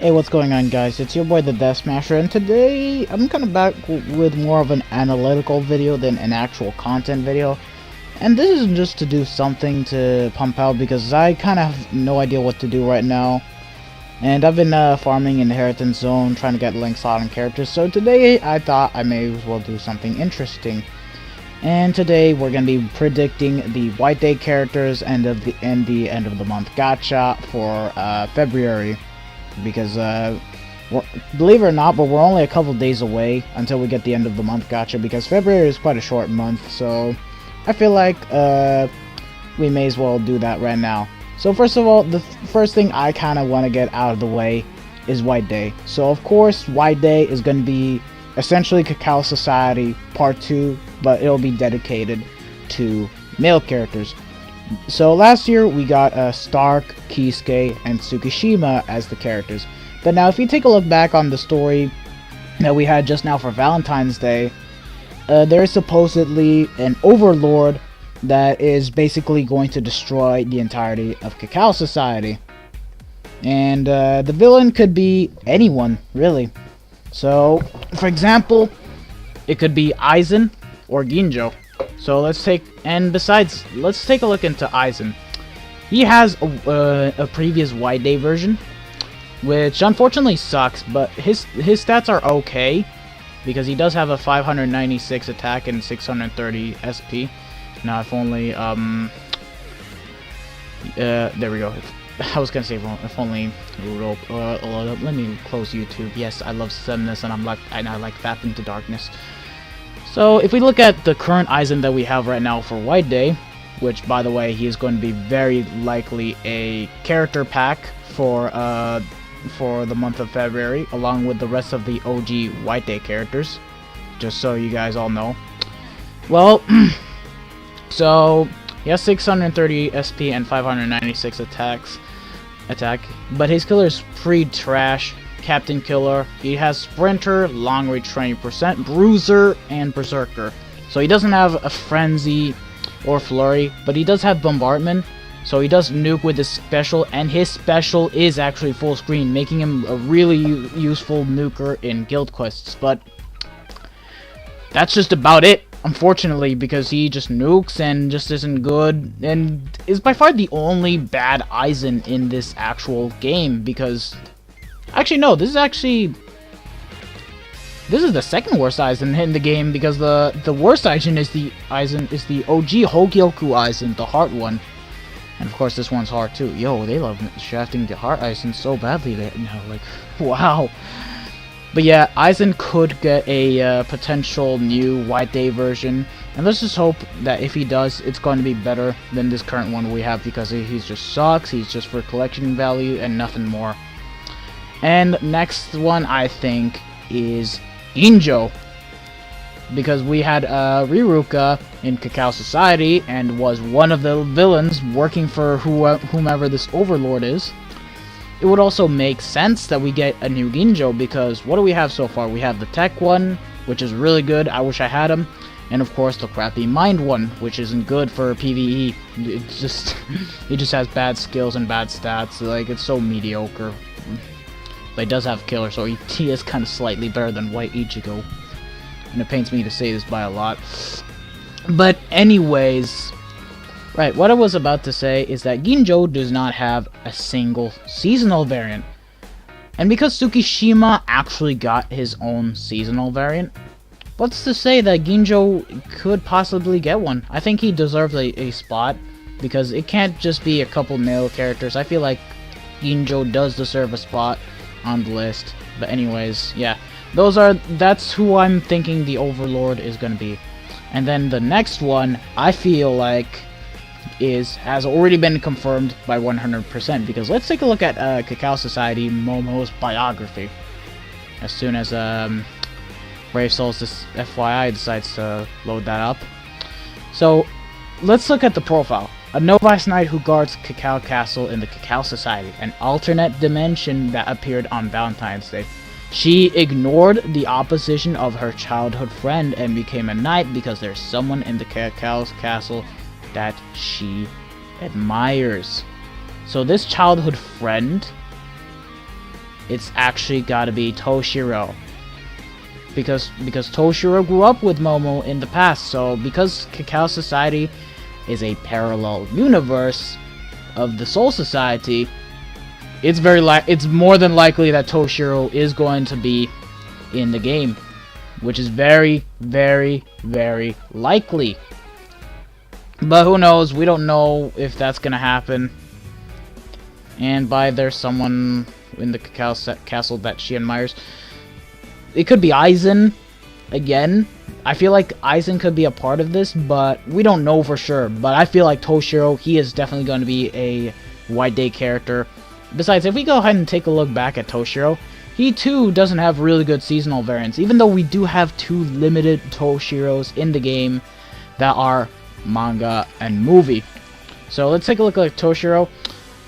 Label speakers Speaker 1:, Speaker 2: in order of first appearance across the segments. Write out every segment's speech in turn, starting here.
Speaker 1: Hey, what's going on, guys? It's your boy the Death Smasher, and today I'm kind of back with more of an analytical video than an actual content video. And this is just to do something to pump out because I kind of have no idea what to do right now. And I've been farming Inheritance Zone, trying to get links out on characters. So today I thought I may as well do something interesting. And today we're going to be predicting the White Day characters and the end of the month gacha for February. Because believe it or not, but we're only a couple days away until we get the end of the month gacha, because February is quite a short month, so I feel like we may as well do that right now. So first of all, the first thing I kind of want to get out of the way is White Day. So of course White Day is going to be essentially Cacao Society Part 2, but it'll be dedicated to male characters. So last year we got Stark, Kisuke, and Tsukishima as the characters. But now if you take a look back on the story that we had just now for Valentine's Day, there is supposedly an overlord that is basically going to destroy the entirety of Cacao Society. And the villain could be anyone, really. So, for example, it could be Aizen or Ginjo. So let's take a look into Aizen. He has a previous White Day version, which unfortunately sucks, but his stats are okay, because he does have a 596 attack and 630 SP. Now if only, there we go. I was gonna say if only let me close YouTube. Yes, I love Semnus, and I like Fap into Darkness. So, if we look at the current Aizen that we have right now for White Day, which, by the way, he is going to be very likely a character pack for the month of February, along with the rest of the OG White Day characters, just so you guys all know. Well, so, he has 630 SP and 596 attack, but his killer is pretty trash. Captain Killer. He has Sprinter, Long Range 20%, Bruiser, and Berserker. So he doesn't have a Frenzy or Flurry, but he does have Bombardment. So he does nuke with his special, and his special is actually full screen, making him a really useful nuker in guild quests. But that's just about it, unfortunately, because he just nukes and just isn't good, and is by far the only bad Aizen in this actual game, because actually, no, this is the second worst Aizen in the game, because the worst Aizen is the OG Hogyoku Aizen, the heart one. And of course this one's hard too. Yo, they love shafting the heart Aizen so badly that now, like, wow. But yeah, Aizen could get a potential new White Day version, and let's just hope that if he does, it's going to be better than this current one we have, because he just sucks. He's just for collection value and nothing more. And next one, I think, is Ginjo, because we had Riruka in Cacao Society and was one of the villains working for whomever this overlord is. It would also make sense that we get a new Ginjo, because what do we have so far? We have the tech one, which is really good. I wish I had him. And of course the crappy mind one, which isn't good for PvE. It's just he just has bad skills and bad stats. Like, it's so mediocre. But he does have killer, so he is kind of slightly better than White Ichigo. And it pains me to say this by a lot. But anyways, right, what I was about to say is that Ginjo does not have a single seasonal variant. And because Tsukishima actually got his own seasonal variant, what's to say that Ginjo could possibly get one? I think he deserves a spot, because it can't just be a couple male characters. I feel like Ginjo does deserve a spot on the list. But anyways, yeah, that's who I'm thinking the overlord is gonna be. And then the next one, I feel like has already been confirmed by 100%, because let's take a look at Cacao Society Momo's biography. As soon as Brave Souls FYI decides to load that up. So let's look at the profile. A novice knight who guards Cacao Castle in the Cacao Society, an alternate dimension that appeared on Valentine's Day. She ignored the opposition of her childhood friend and became a knight because there's someone in the Cacao Castle that she admires. So this childhood friend it's actually gotta be Toshiro. Because Toshiro grew up with Momo in the past, so because Cacao Society is a parallel universe of the Soul Society, it's more than likely that Toshiro is going to be in the game, which is very, very, very likely. But who knows? We don't know if that's gonna happen. And there's someone in the Cacao Castle that she admires. It could be Aizen again. I feel like Aizen could be a part of this, but we don't know for sure. But I feel like Toshiro, he is definitely going to be a White Day character. Besides, if we go ahead and take a look back at Toshiro, he too doesn't have really good seasonal variants, even though we do have 2 limited Toshiros in the game that are manga and movie. So let's take a look at Toshiro.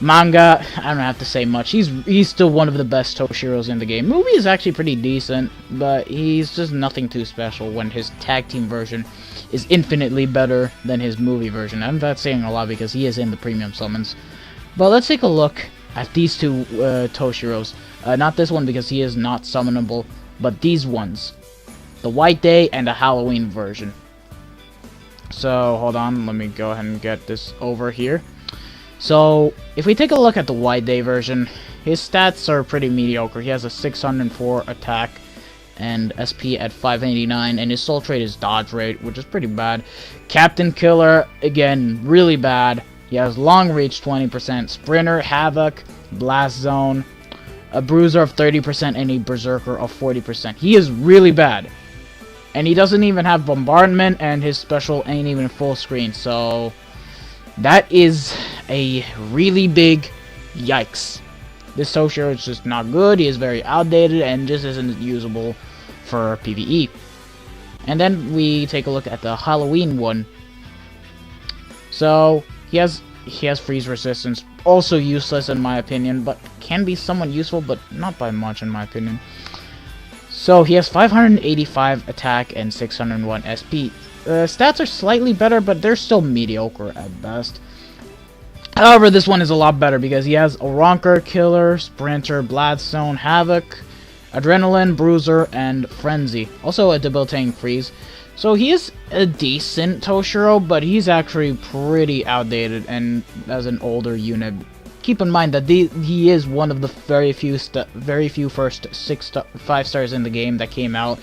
Speaker 1: Manga, I don't have to say much. He's still one of the best Toshiros in the game. Movie is actually pretty decent, but he's just nothing too special when his tag team version is infinitely better than his movie version. I'm not saying a lot because he is in the premium summons. But let's take a look at these 2 Toshiros. Not this one because he is not summonable, but these ones. The White Day and the Halloween version. So, hold on, let me go ahead and get this over here. So, if we take a look at the White Day version, his stats are pretty mediocre. He has a 604 attack and SP at 589, and his soul trait is dodge rate, which is pretty bad. Captain Killer, again, really bad. He has long reach 20%, Sprinter, Havoc, Blast Zone, a Bruiser of 30%, and a Berserker of 40%. He is really bad. And he doesn't even have Bombardment, and his special ain't even full screen, so that is a really big yikes. This Toshiro is just not good, he is very outdated, and just isn't usable for PvE. And then we take a look at the Halloween one. So, he has freeze resistance, also useless in my opinion, but can be somewhat useful, but not by much in my opinion. So, he has 585 attack and 601 SP. Stats are slightly better, but they're still mediocre at best. However, this one is a lot better because he has a Ronker, Killer, Sprinter, Bloodstone, Havoc, Adrenaline, Bruiser, and Frenzy. Also a debilitating freeze. So he is a decent Toshiro, but he's actually pretty outdated and as an older unit. Keep in mind that he is one of the very few first 5 stars in the game that came out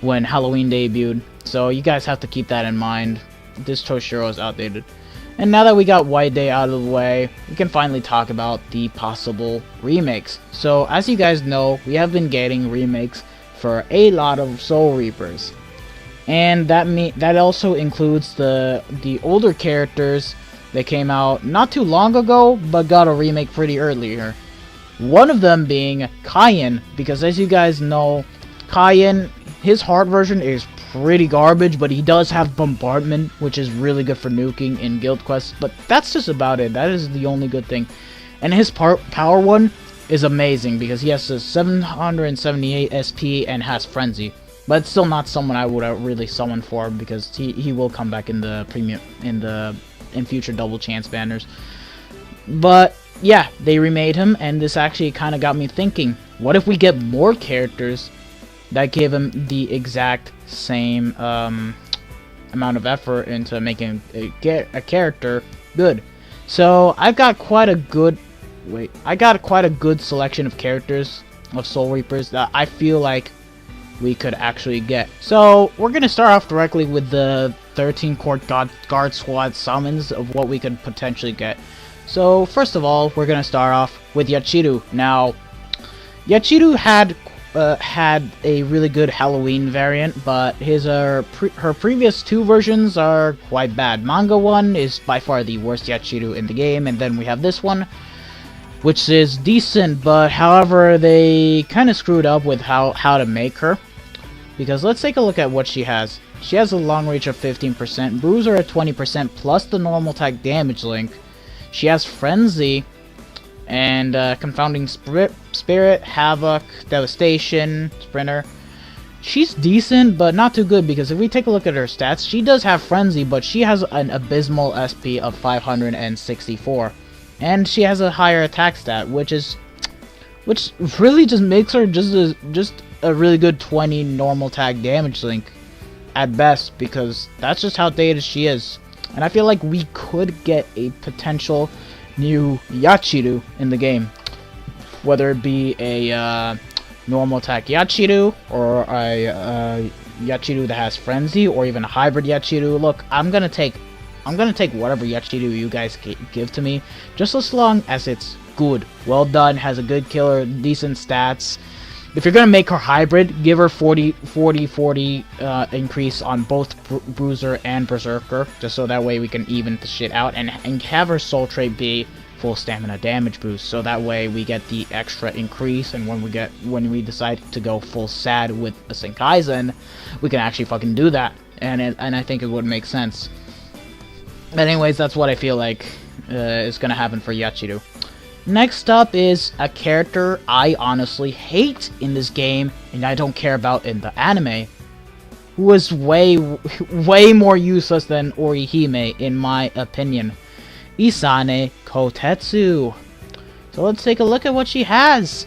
Speaker 1: when Halloween debuted. So you guys have to keep that in mind. This Toshiro is outdated. And now that we got White Day out of the way, we can finally talk about the possible remakes. So as you guys know, we have been getting remakes for a lot of Soul Reapers. And that also includes the older characters that came out not too long ago, but got a remake pretty earlier. One of them being Cayenne, because as you guys know, Cayenne, his hard version is pretty garbage, but he does have Bombardment, which is really good for nuking in Guild Quests, but that's just about it. That is the only good thing. And his power one is amazing, because he has a 778 SP and has Frenzy. But it's still not someone I would really summon for, because he will come back in the premium, in future double chance banners. But yeah, they remade him, and this actually kind of got me thinking, what if we get more characters that give him the exact same amount of effort into making a character good? So I got quite a good selection of characters of Soul Reapers that I feel like we could actually get. So we're gonna start off directly with the 13 Court Guard Squad summons of what we could potentially get. So first of all, we're gonna start off with Yachiru. Now, Yachiru had a really good Halloween variant, but her previous 2 versions are quite bad. Manga 1 is by far the worst Yachiru in the game, and then we have this one, which is decent, but however, they kind of screwed up with how to make her. Because let's take a look at what she has. She has a long reach of 15%, Bruiser at 20%, plus the normal attack damage link. She has Frenzy, and Confounding Spirit, Havoc, Devastation, Sprinter. She's decent, but not too good, because if we take a look at her stats, she does have Frenzy, but she has an abysmal SP of 564. And she has a higher attack stat, which is which really just makes her just a really good 20 normal tag damage link at best, because that's just how dated she is. And I feel like we could get a potential new Yachiru in the game, whether it be a normal attack Yachiru or a Yachiru that has frenzy, or even a hybrid Yachiru. Look, I'm gonna take whatever Yachiru you guys give to me, just as long as it's good, well done, has a good killer, decent stats. If you're gonna make her hybrid, give her 40 increase on both Bruiser and Berserker, just so that way we can even the shit out, and have her soul trait be full stamina damage boost, so that way we get the extra increase, and when we decide to go full sad with a Senkaizen, we can actually fucking do that, and I think it would make sense. But anyways, that's what I feel like is gonna happen for Yachiru. Next up is a character I honestly hate in this game, and I don't care about in the anime, who is way more useless than Orihime in my opinion. Isane Kotetsu. So let's take a look at what she has.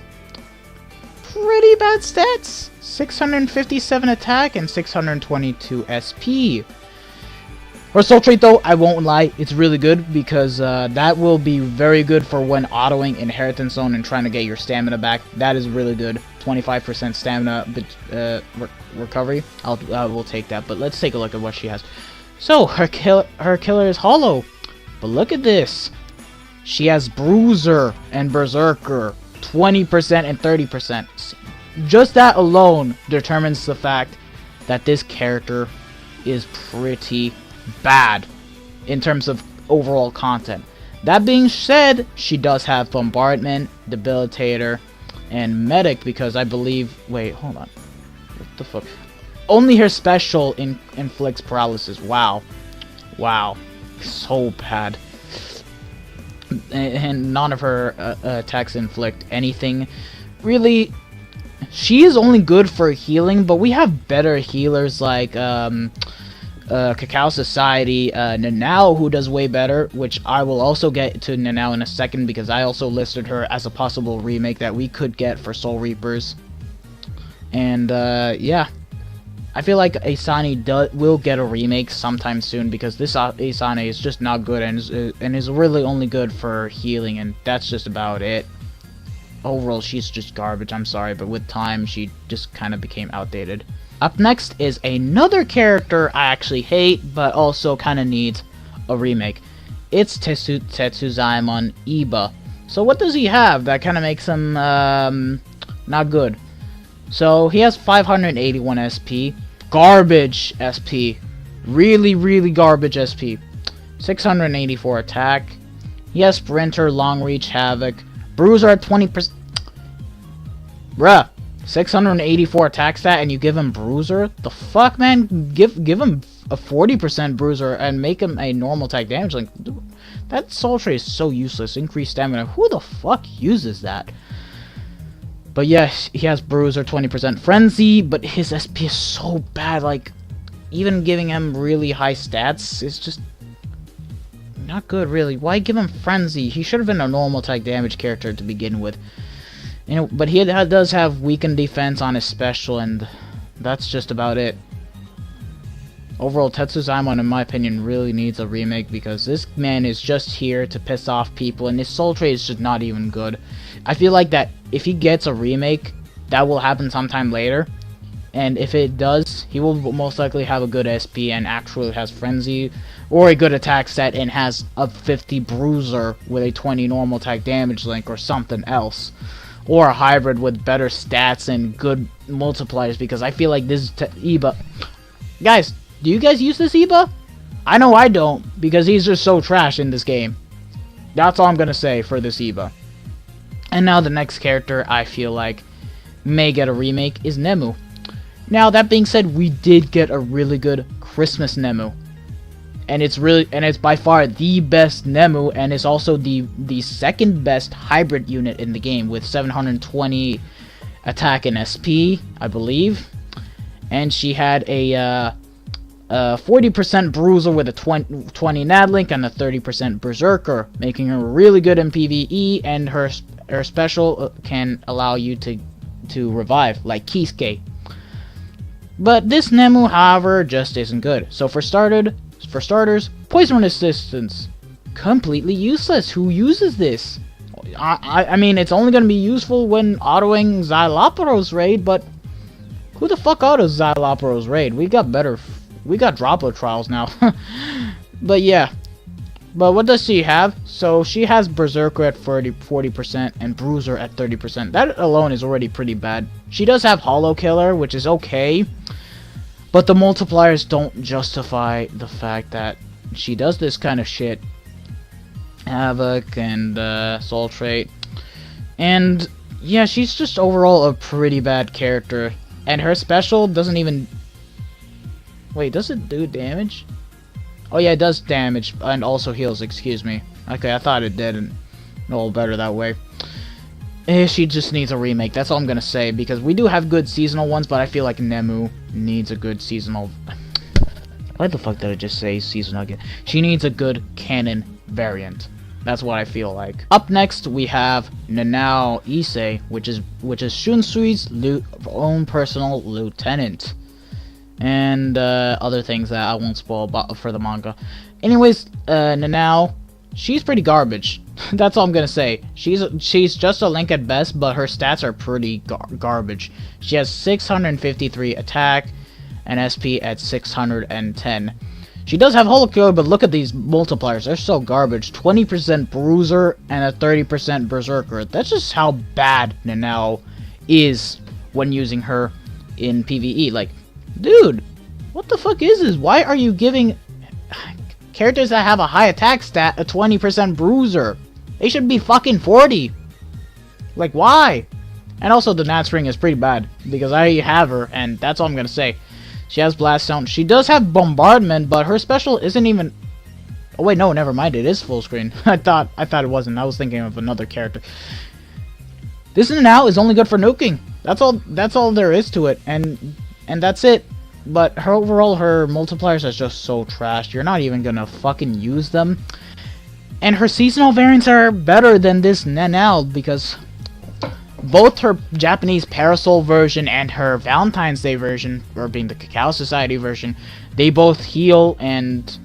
Speaker 1: Pretty bad stats. 657 attack and 622 SP. Her soul trait, though, I won't lie, it's really good, because that will be very good for when autoing Inheritance Zone and trying to get your stamina back. That is really good. 25% stamina recovery. We'll take that, but let's take a look at what she has. So, her killer is hollow. But look at this. She has Bruiser and Berserker. 20% and 30%. Just that alone determines the fact that this character is pretty bad in terms of overall content. That being said, she does have Bombardment, Debilitator, and Medic, because I believe... Wait, hold on. What the fuck? Only her special inflicts paralysis. Wow. Wow. So bad. And none of her attacks inflict anything. Really, she is only good for healing, but we have better healers like Cacao Society, Nanao, who does way better, which I will also get to Nanao in a second, because I also listed her as a possible remake that we could get for Soul Reapers. And yeah, I feel like Asane will get a remake sometime soon, because this Asane is just not good, and is really only good for healing, and that's just about it. Overall, she's just garbage, I'm sorry, but with time, she just kind of became outdated. Up next is another character I actually hate, but also kind of needs a remake. It's Tetsuzaemon Iba. So what does he have that kind of makes him not good? So he has 581 SP. Garbage SP. Really garbage SP. 684 attack. He has Sprinter, Long Reach, Havoc. Bruiser at 20%. Bruh. 684 attack stat, and you give him Bruiser? The fuck, man? Give him a 40% Bruiser and make him a normal attack damage. Like, dude, that soul trait is so useless. Increased stamina. Who the fuck uses that? But yes, he has Bruiser, 20% Frenzy, but his SP is so bad. Like, even giving him really high stats is just not good, really. Why give him Frenzy? He should have been a normal attack damage character to begin with. You know, but he does have weakened defense on his special, and that's just about it. Overall, Tetsuzaemon, in my opinion, really needs a remake, because this man is just here to piss off people, and his soul trait is just not even good. I feel like that if he gets a remake, that will happen sometime later, and if it does, he will most likely have a good SP and actually has Frenzy, or a good attack set and has a 50 Bruiser with a 20 normal attack damage link, or something else. Or a hybrid with better stats and good multipliers, because I feel like this Iba... Guys, do you guys use this Iba? I know I don't, because he's just so trash in this game. That's all I'm gonna say for this Iba. And now the next character I feel like may get a remake is Nemu. Now, that being said, we did get a really good Christmas Nemu. And it's by far the best Nemu, and it's also the second best hybrid unit in the game, with 720 attack and SP, I believe. And she had a 40% Bruiser with a 20 Nadlink and a 30% Berserker, making her really good in PvE, and her her special can allow you to revive, like Kisuke. But this Nemu, however, just isn't good. So for starters, poison resistance, completely useless. Who uses this? I mean, it's only gonna be useful when autoing Xylopero's raid, but who the fuck autos Xylopero's raid? We got Droplet trials now. But yeah. But what does she have? So she has Berserker at 40% and Bruiser at 30%. That alone is already pretty bad. She does have Hollow Killer, which is okay. But the multipliers don't justify the fact that she does this kind of shit. Havoc and Soul Trait. And yeah, she's just overall a pretty bad character. And her special doesn't even... Wait, does it do damage? Oh yeah, it does damage and also heals, excuse me. Okay, I thought it did, and a little better that way. She just needs a remake, that's all I'm gonna say, because we do have good seasonal ones, but I feel like Nemu needs a good seasonal... Why the fuck did I just say seasonal again? She needs a good canon variant. That's what I feel like. Up next, we have Nanao Issei, which is Shunsui's own personal lieutenant. And other things that I won't spoil for the manga. Anyways, Nanao, she's pretty garbage. That's all I'm gonna say. She's just a link at best, but her stats are pretty garbage. She has 653 attack and SP at 610. She does have Hollow Killer, but look at these multipliers. They're so garbage. 20% Bruiser and a 30% Berserker. That's just how bad Nanao is when using her in PvE. Like, dude, what the fuck is this? Why are you giving characters that have a high attack stat a 20% Bruiser? They should be fucking 40. Like, why? And also the Nat String is pretty bad, because I have her, and that's all I'm gonna say. She has Blast Stone. She does have Bombardment, but her special isn't even... Oh wait, no, never mind. It is full screen. I thought it wasn't. I was thinking of another character. This now is only good for nuking. That's all there is to it, and that's it. But her overall, her multipliers are just so trash. You're not even gonna fucking use them. And her seasonal variants are better than this Nanao, because both her Japanese Parasol version and her Valentine's Day version, or being the Cacao Society version, they both heal and...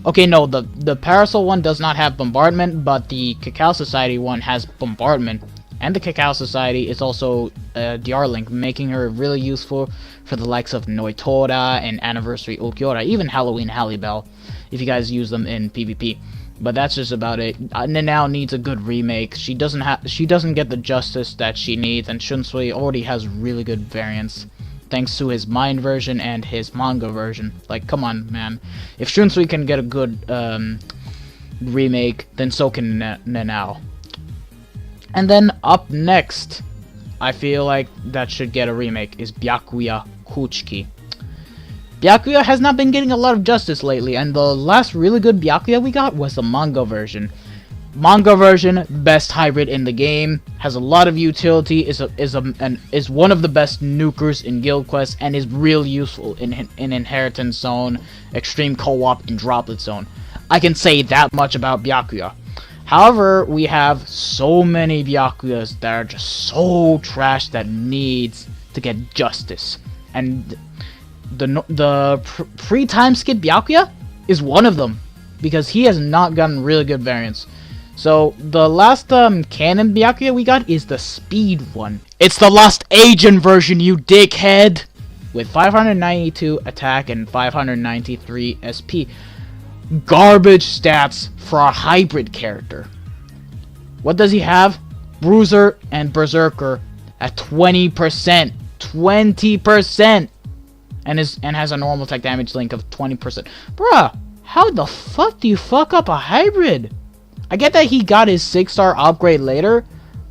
Speaker 1: Okay, no, the Parasol one does not have Bombardment, but the Cacao Society one has Bombardment. And the Cacao Society is also DR Link, making her really useful for the likes of Noitora and Anniversary Ulquiorra, even Halloween Hallibell, if you guys use them in PvP. But that's just about it. Nanao needs a good remake. She doesn't get the justice that she needs, and Shunsui already has really good variants, thanks to his Mind version and his manga version. Like, come on, man. If Shunsui can get a good remake, then so can Nanao. And then up next, I feel like that should get a remake, is Byakuya Kuchiki. Byakuya has not been getting a lot of justice lately, and the last really good Byakuya we got was the manga version. Manga version, best hybrid in the game, has a lot of utility, is one of the best nukers in Guild Quest, and is real useful in Inheritance Zone, Extreme Co-op, and Droplet Zone. I can say that much about Byakuya. However, we have so many Byakuyas that are just so trash that needs to get justice. And the pre-time skip Byakuya is one of them, because he has not gotten really good variants. So the last canon Byakuya we got is the speed one. It's the Lost Agent version, you dickhead! With 592 attack and 593 SP. Garbage stats for a hybrid character. What does he have? Bruiser and Berserker at 20%. 20%! And has a normal attack damage link of 20%. Bruh, how the fuck do you fuck up a hybrid? I get that he got his 6-star upgrade later,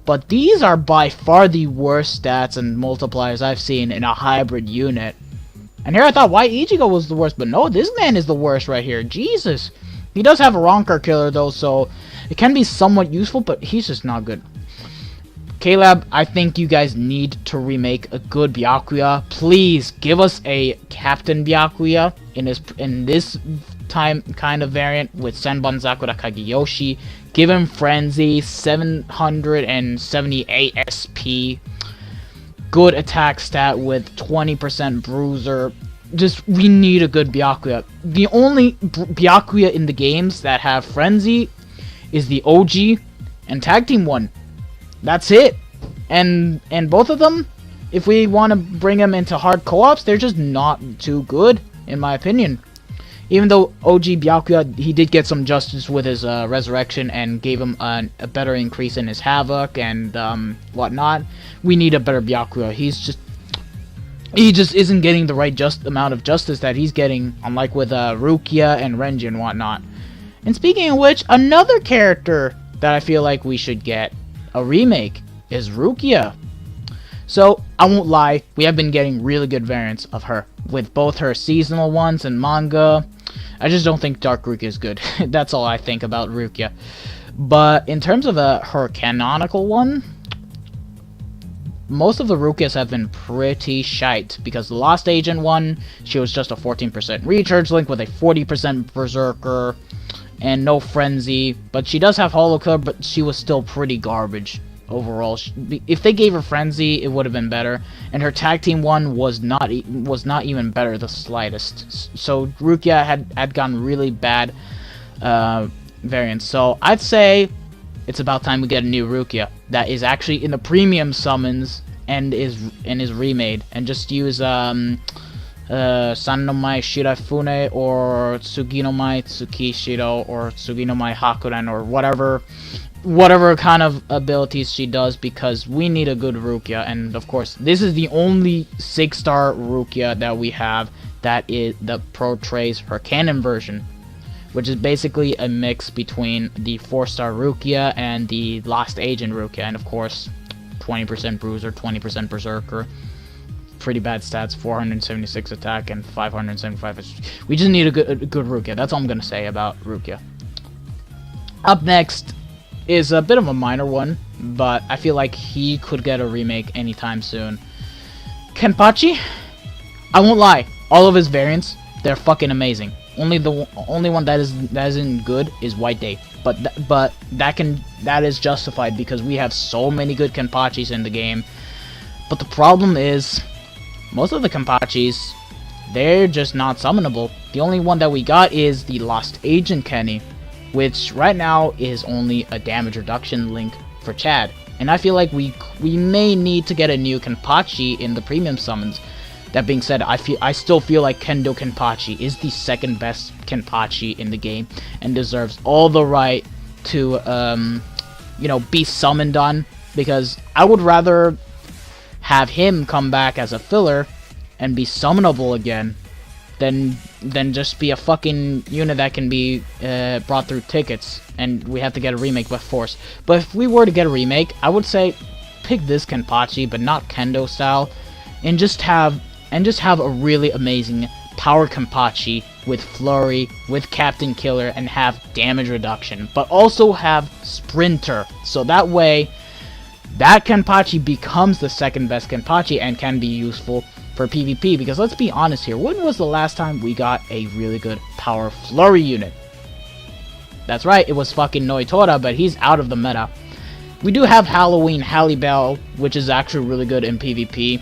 Speaker 1: but these are by far the worst stats and multipliers I've seen in a hybrid unit. And here I thought White Ichigo was the worst, but no, this man is the worst right here. Jesus. He does have a Ronker Killer though, so it can be somewhat useful, but he's just not good. K-Lab, I think you guys need to remake a good Byakuya. Please give us a Captain Byakuya in this time kind of variant with Senbon Sakura Kageyoshi. Give him Frenzy, 778 SP. Good attack stat with 20% bruiser. Just, we need a good Byakuya. The only Byakuya in the games that have Frenzy is the OG and Tag Team one. That's it. And both of them, if we want to bring them into hard co-ops, they're just not too good, in my opinion. Even though OG Byakuya, he did get some justice with his resurrection and gave him a better increase in his havoc and whatnot. We need a better Byakuya. He just isn't getting the right amount of justice that he's getting, unlike with Rukia and Renji and whatnot. And speaking of which, another character that I feel like we should get a remake is Rukia. So, I won't lie, we have been getting really good variants of her, with both her seasonal ones and manga. I just don't think Dark Rukia is good. That's all I think about Rukia. But in terms of her canonical one, most of the Rukias have been pretty shite, because the Lost Agent one, she was just a 14% recharge link with a 40% berserker, and no frenzy, but she does have Hollow Killer, but she was still pretty garbage overall. If they gave her frenzy, it would have been better, and her tag team one was not even better the slightest. So Rukia had gotten really bad variants. So I'd say it's about time we get a new Rukia that is actually in the premium summons and is remade, and just use Sannomai Shirafune or Tsuginomai Tsukishiro or Tsuginomai Hakuren or whatever kind of abilities she does, because we need a good Rukia. And of course, this is the only 6-star Rukia that we have that portrays her canon version, which is basically a mix between the 4-star Rukia and the Lost Agent Rukia, and of course 20% bruiser, 20% berserker. Pretty bad stats, 476 attack and 575. We just need a good Rukia. That's all I'm gonna say about Rukia. Up next is a bit of a minor one, but I feel like he could get a remake anytime soon. Kenpachi, I won't lie, all of his variants, they're fucking amazing. Only one that isn't good is White Day, but that is justified because we have so many good Kenpachis in the game. But the problem is, most of the Kenpachis, they're just not summonable. The only one that we got is the Lost Agent Kenny, which right now is only a damage reduction link for Chad. And I feel like we may need to get a new Kenpachi in the premium summons. That being said, I still feel like Kendo Kenpachi is the second best Kenpachi in the game and deserves all the right to be summoned on, because I would rather have him come back as a filler and be summonable again than just be a fucking unit that can be brought through tickets and we have to get a remake by force. But if we were to get a remake, I would say pick this Kenpachi, but not Kendo style, and just have a really amazing power Kenpachi with Flurry, with Captain Killer, and have damage reduction, but also have Sprinter, so that way that Kenpachi becomes the second best Kenpachi and can be useful for PvP. Because let's be honest here, when was the last time we got a really good power Flurry unit? That's right, it was fucking Noitora, but he's out of the meta. We do have Halloween Hallibell, which is actually really good in PvP.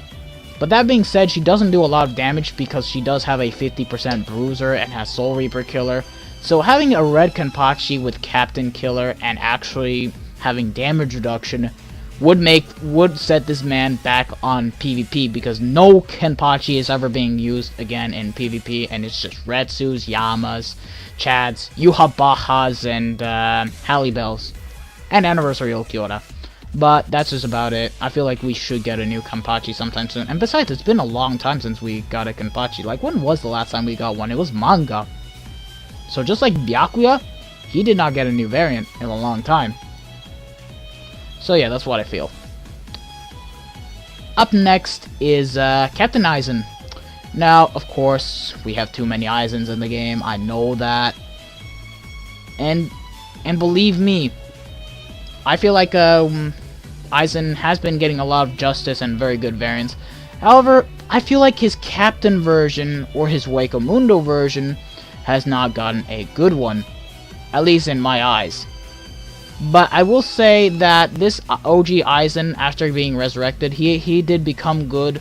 Speaker 1: But that being said, she doesn't do a lot of damage because she does have a 50% bruiser and has Soul Reaper Killer. So having a red Kenpachi with Captain Killer and actually having damage reduction would set this man back on PvP, because no Kenpachi is ever being used again in PvP, and it's just Retsus, Yamas, Chads, Yuhabahas, and Hallibells, and Anniversary Ulquiorra. But that's just about it. I feel like we should get a new Kenpachi sometime soon. And besides, it's been a long time since we got a Kenpachi. Like, when was the last time we got one? It was manga. So just like Byakuya, he did not get a new variant in a long time. So yeah, that's what I feel. Up next is Captain Aizen. Now, of course, we have too many Aizens in the game. I know that. And believe me, I feel like Aizen has been getting a lot of justice and very good variants. However, I feel like his Captain version or his Wakemundo version has not gotten a good one, at least in my eyes. But I will say that this OG Aizen, after being resurrected, he did become good.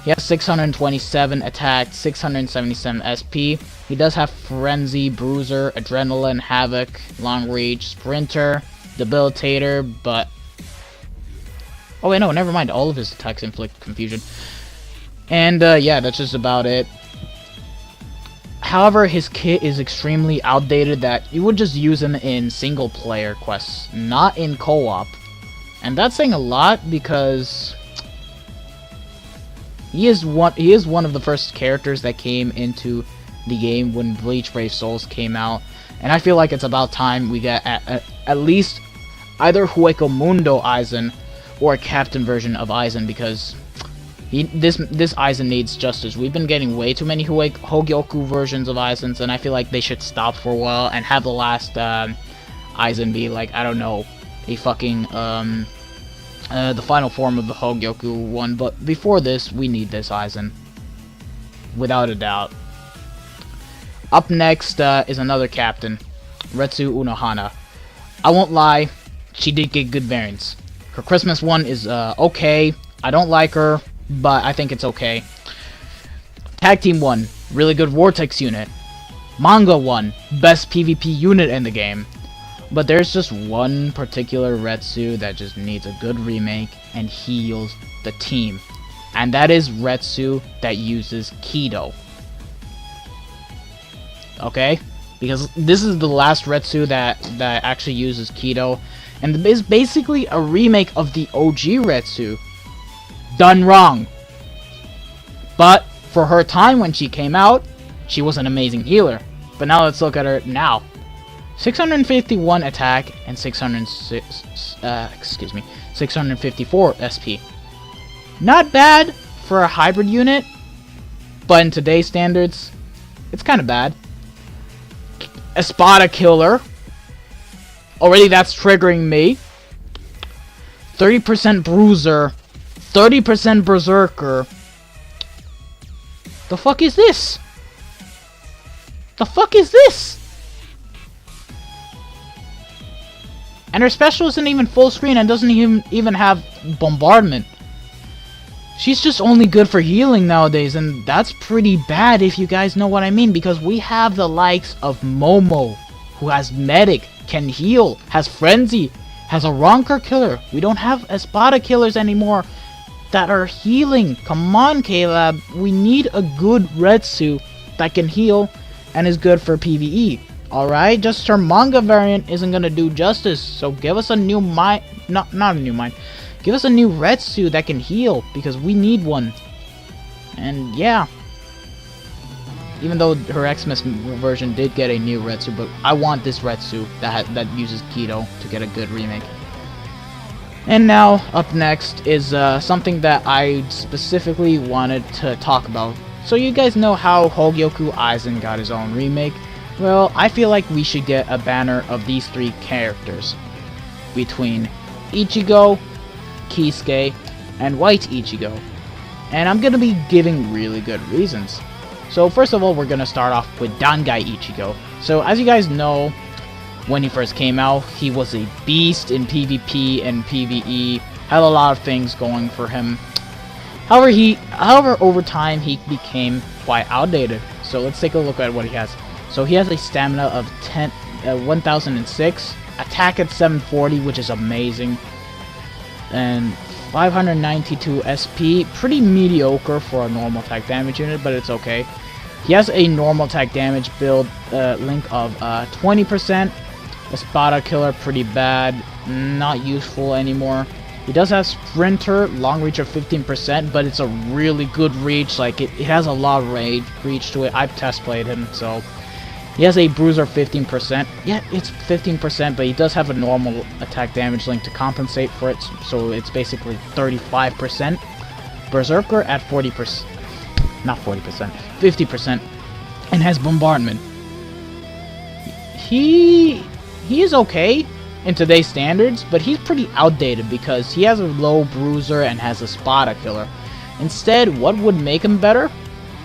Speaker 1: He has 627 attack, 677 SP. He does have Frenzy, Bruiser, Adrenaline, Havoc, Long Reach, Sprinter, Debilitator, but... oh wait, no, never mind. All of his attacks inflict confusion. And yeah, that's just about it. However, his kit is extremely outdated that you would just use him in single player quests, not in co-op. And that's saying a lot because he is one of the first characters that came into the game when Bleach Brave Souls came out. And I feel like it's about time we get at least either Hueco Mundo Aizen or a captain version of Aizen, because this Aizen needs justice. We've been getting way too many Hogyoku versions of Aizens, and I feel like they should stop for a while and have the last Aizen be like, I don't know, a fucking the final form of the Hogyoku one. But before this, we need this Aizen, without a doubt. Up next is another captain, Retsu Unohana. I won't lie, she did get good variants. Her Christmas one is okay. I don't like her, but I think it's okay. Tag Team 1, really good Vortex unit. Manga 1, best PvP unit in the game. But there's just one particular Retsu that just needs a good remake and heals the team. And that is Retsu that uses Kido. Okay? Because this is the last Retsu that actually uses Kido. And it's basically a remake of the OG Retsu done wrong. But for her time when she came out, she was an amazing healer. But now let's look at her now. 651 attack and 654 SP. Not bad for a hybrid unit, but in today's standards, it's kind of bad. Espada killer. Already that's triggering me. 30% bruiser. 30% berserker. The fuck is this? The fuck is this? And her special isn't even full screen and doesn't even have bombardment. She's just only good for healing nowadays, and that's pretty bad if you guys know what I mean, because we have the likes of Momo, who has medic, can heal, has frenzy, has a Ronker killer. We don't have Espada killers anymore that are healing. Come on, Caleb. We need a good Retsu that can heal and is good for PvE. Alright, just her manga variant isn't gonna do justice, so give us a new not a new mind. Give us a new Retsu that can heal, because we need one. And yeah. Even though her Xmas version did get a new Retsu, but I want this Retsu that uses Kido to get a good remake. And now, up next is something that I specifically wanted to talk about. So you guys know how Hogyoku Aizen got his own remake? Well, I feel like we should get a banner of these three characters. Between Ichigo, Kisuke, and White Ichigo. And I'm gonna be giving really good reasons. So first of all, we're gonna start off with Dangai Ichigo. So as you guys know, when he first came out, he was a beast in PvP and PvE, had a lot of things going for him. However, over time, he became quite outdated. So let's take a look at what he has. So he has a stamina of 1006, attack at 740, which is amazing, and 592 SP, pretty mediocre for a normal attack damage unit, but it's okay. He has a normal attack damage build link of 20%. Espada killer, pretty bad, not useful anymore. He does have Sprinter, long reach of 15%, but it's a really good reach. Like it has a lot of reach to it. I've test played him, so he has a Bruiser 15%. Yeah, it's 15%, but he does have a normal attack damage link to compensate for it, so it's basically 35%. Berserker at 40%, not 40%, 50%, and has Bombardment. He is okay in today's standards, but he's pretty outdated because he has a low Bruiser and has a Spada killer. Instead, what would make him better?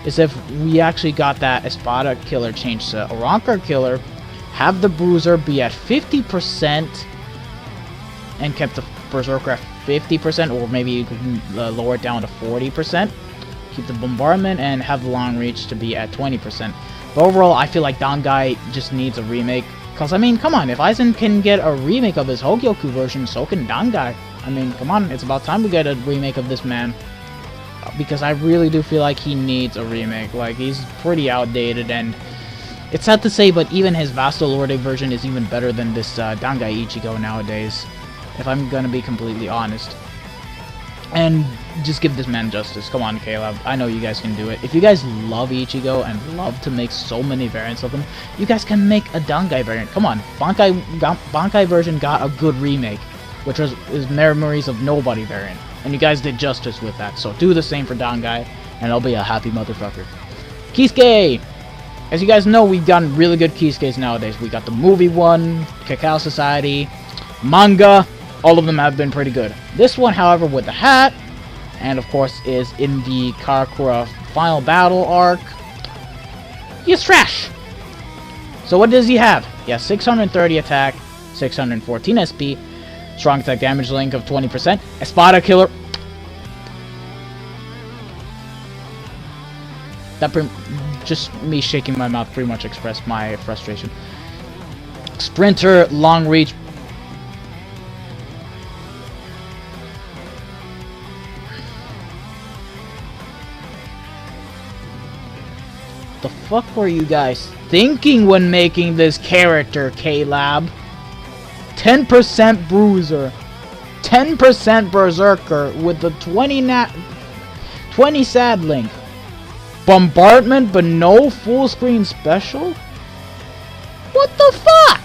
Speaker 1: is if we actually got that Espada Killer changed to a Rancor Killer, have the Bruiser be at 50%, and kept the Berserker at 50%, or maybe you can lower it down to 40%. Keep the Bombardment and have the Long Reach to be at 20%. But overall, I feel like Dangai just needs a remake. Because, I mean, come on, if Aizen can get a remake of his Hogyoku version, so can Dangai. I mean, come on, it's about time we get a remake of this man. Because I really do feel like he needs a remake. Like, he's pretty outdated, and it's sad to say, but even his Vasto Lorde version is even better than this Dangai Ichigo nowadays, if I'm gonna be completely honest. And just give this man justice. Come on, Caleb. I know you guys can do it. If you guys love Ichigo and love to make so many variants of him, you guys can make a Dangai variant. Come on, Bankai version got a good remake, which was his Memories of Nobody variant. And you guys did justice with that. So do the same for Dangai, and I'll be a happy motherfucker. Kisuke! As you guys know, we've gotten really good Kisukes nowadays. We got the movie one, Cacao Society, manga. All of them have been pretty good. This one, however, with the hat, and of course is in the Karakura final battle arc, he's trash. So what does he have? He has 630 attack, 614 SP, strong attack damage link of 20%, Espada Killer. That just me shaking my mouth pretty much expressed my frustration. Sprinter, long reach. The fuck were you guys thinking when making this character, K-Lab? 10% Bruiser, 10% Berserker with the 20 Sad Link, Bombardment but no full screen special? What the fuck?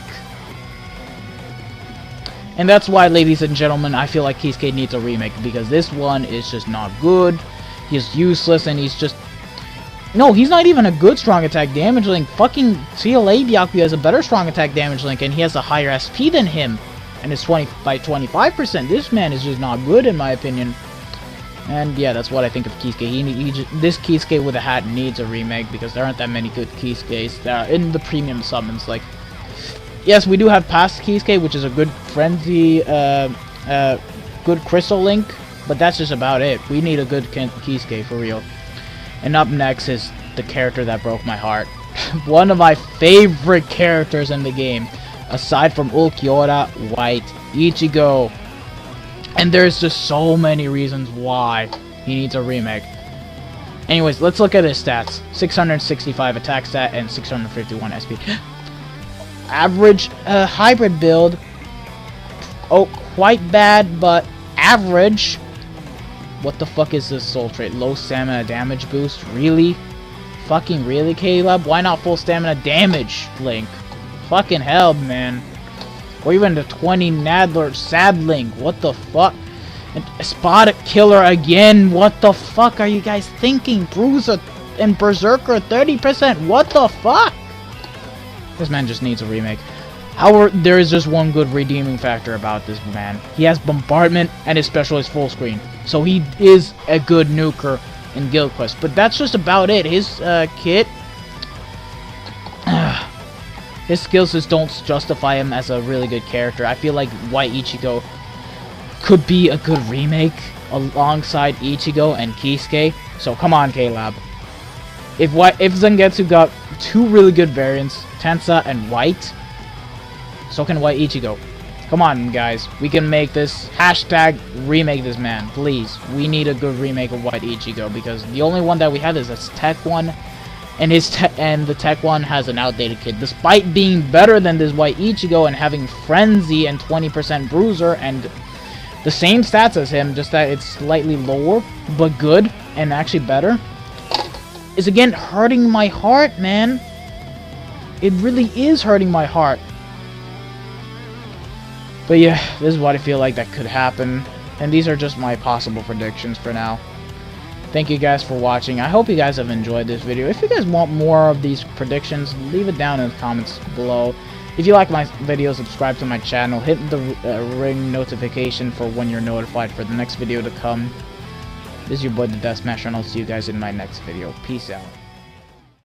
Speaker 1: And that's why, ladies and gentlemen, I feel like Kisuke needs a remake, because this one is just not good. He's useless, and he's just... No, he's not even a good strong attack damage link. Fucking CLA Byakuya has a better strong attack damage link, and he has a higher SP than him. And it's 20 by 25%. This man is just not good, in my opinion. And yeah, that's what I think of Kisuke. This Kisuke with a hat needs a remake, because there aren't that many good Kisukes that are in the premium summons. Like, yes, we do have past Kisuke, which is a good Frenzy, good Crystal Link, but that's just about it. We need a good Kisuke for real. And up next is the character that broke my heart. One of my favorite characters in the game, aside from Ulquiorra, White, Ichigo. And there's just so many reasons why he needs a remake. Anyways, let's look at his stats. 665 attack stat and 651 SP. Average hybrid build. Oh, quite bad, but average. What the fuck is this soul trait? Low stamina damage boost? Really? Fucking really, Caleb? Why not full stamina damage, Link? Fucking hell, man. Or even the 20 Nadler Sad Link. What the fuck? And Espada Killer again. What the fuck are you guys thinking? Bruiser and Berserker 30%. What the fuck? This man just needs a remake. However, there is just one good redeeming factor about this man. He has Bombardment and his special is full screen. So he is a good nuker in Guild Quest. But that's just about it. His kit... his skills just don't justify him as a really good character. I feel like White Ichigo could be a good remake alongside Ichigo and Kisuke. So come on, K-Lab. If Zangetsu got two really good variants, Tensa and White, so can White Ichigo. Come on, guys. We can make this. Hashtag remake this man, please. We need a good remake of White Ichigo, because the only one that we have is this Tech one, and the Tech one has an outdated kit. Despite being better than this White Ichigo and having Frenzy and 20% Bruiser and the same stats as him, just that it's slightly lower, but good and actually better, is again hurting my heart, man. It really is hurting my heart. But yeah, this is what I feel like that could happen. And these are just my possible predictions for now. Thank you guys for watching. I hope you guys have enjoyed this video. If you guys want more of these predictions, leave it down in the comments below. If you like my video, subscribe to my channel. Hit the ring notification for when you're notified for the next video to come. This is your boy, the Death Smasher, and I'll see you guys in my next video. Peace out.